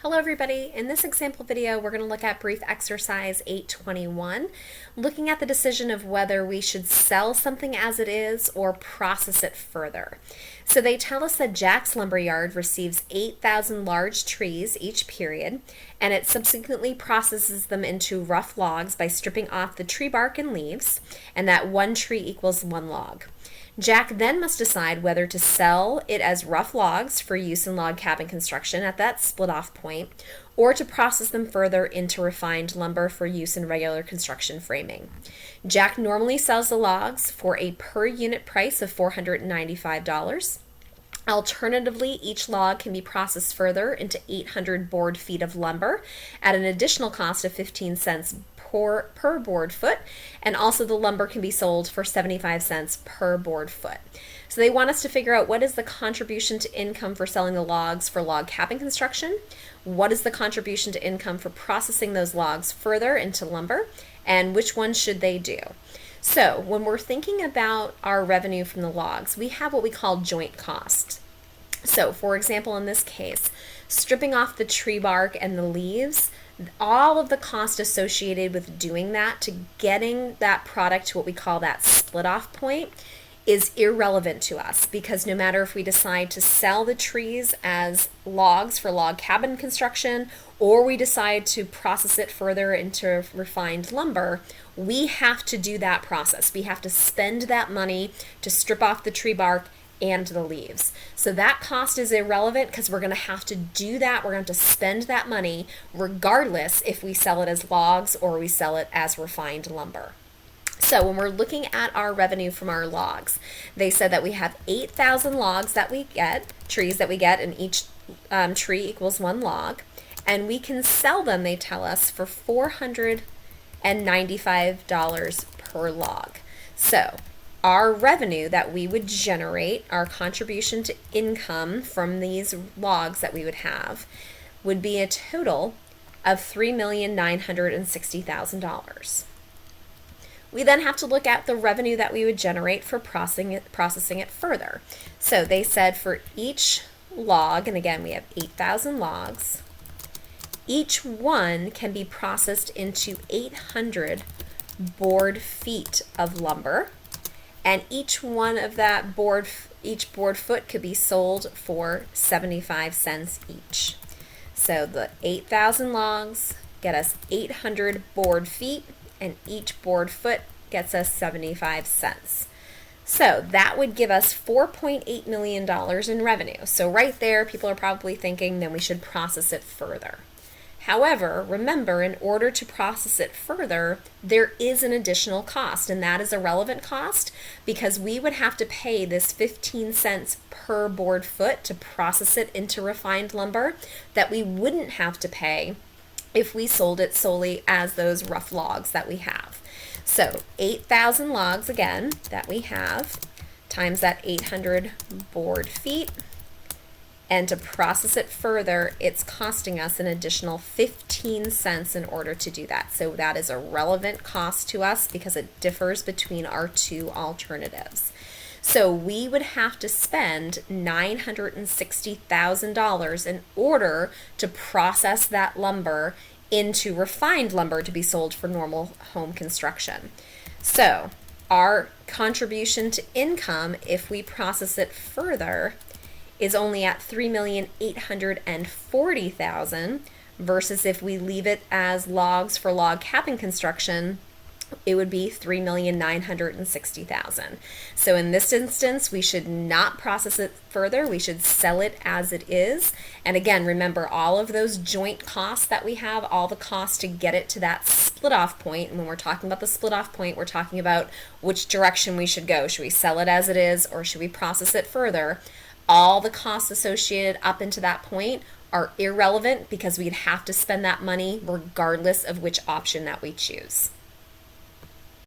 Hello everybody. In this example video, we're going to look at brief exercise 821, looking at the decision of whether we should sell something as it is or process it further. So they tell us that Jack's Lumberyard receives 8,000 large trees each period, and it subsequently processes them into rough logs by stripping off the tree bark and leaves, and that one tree equals one log. Jack then must decide whether to sell it as rough logs for use in log cabin construction at that split-off point, or to process them further into refined lumber for use in regular construction framing. Jack normally sells the logs for a per unit price of $495. Alternatively, each log can be processed further into 800 board feet of lumber at an additional cost of 15 cents per board foot, and also the lumber can be sold for 75 cents per board foot. So they want us to figure out what is the contribution to income for selling the logs for log cabin construction, what is the contribution to income for processing those logs further into lumber, and which one should they do. So when we're thinking about our revenue from the logs, we have what we call joint costs. So for example, in this case, stripping off the tree bark and the leaves, all of the cost associated with doing that to getting that product to what we call that split off point is irrelevant to us, because no matter if we decide to sell the trees as logs for log cabin construction or we decide to process it further into refined lumber, we have to do that process. We have to spend that money to strip off the tree bark and the leaves. So that cost is irrelevant because we're going to have to do that. We're going to have to spend that money regardless if we sell it as logs or we sell it as refined lumber. So when we're looking at our revenue from our logs, they said that we have 8,000 logs that we get, trees that we get, and each tree equals one log. And we can sell them, they tell us, for $495 per log. So our revenue that we would generate, our contribution to income from these logs that we would have, would be a total of $3,960,000. We then have to look at the revenue that we would generate for processing it further. So they said for each log, and again we have 8,000 logs, each one can be processed into 800 board feet of lumber, and each one of that each board foot could be sold for 75 cents each. So the 8,000 logs get us 800 board feet, and each board foot gets us 75 cents. So that would give us $4.8 million in revenue. So right there, people are probably thinking, then we should process it further. However, remember, in order to process it further, there is an additional cost, and that is a relevant cost because we would have to pay this 15 cents per board foot to process it into refined lumber that we wouldn't have to pay if we sold it solely as those rough logs that we have. So 8,000 logs again that we have times that 800 board feet, and to process it further, it's costing us an additional 15 cents in order to do that. So that is a relevant cost to us because it differs between our two alternatives. So we would have to spend $960,000 in order to process that lumber into refined lumber to be sold for normal home construction. So our contribution to income, if we process it further, is only at $3,840,000 versus if we leave it as logs for log cabin construction, it would be $3,960,000. So in this instance, we should not process it further. We should sell it as it is. And again, remember all of those joint costs that we have, all the costs to get it to that split off point. And when we're talking about the split off point, we're talking about which direction we should go. Should we sell it as it is or should we process it further? All the costs associated up into that point are irrelevant because we'd have to spend that money regardless of which option that we choose.